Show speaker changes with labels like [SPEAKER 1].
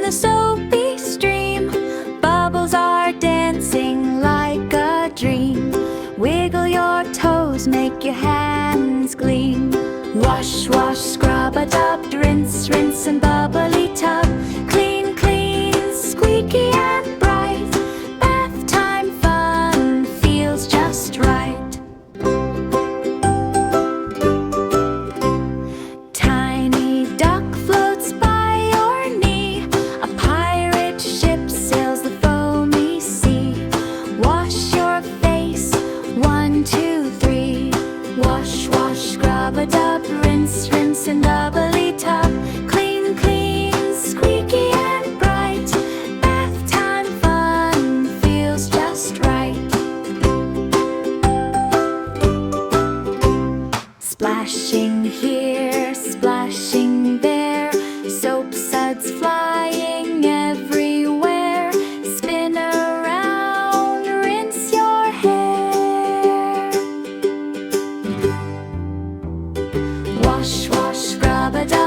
[SPEAKER 1] the soapy stream. Bubbles are dancing like a dream. Wiggle your toes, make your hands gleam. Wash, wash, scrub-a-dub, rinse, rinse, and bubbly tub. Clean, clean, squeaky and bright. Bath time fun feels just right. Tiny duck floats by your knee. A pirate ship sails the foamy sea. Wash your face, 1, 2, 3. Wash, wash, scrub-a-dub, rinse, rinse, and bubbly tub. Clean, clean, squeaky and bright. Bath time fun feels just right. Splashing here, splashing there. Soap suds flying everywhere. Spin around, rinse your hair. Wash, wash, scrub-a-dub,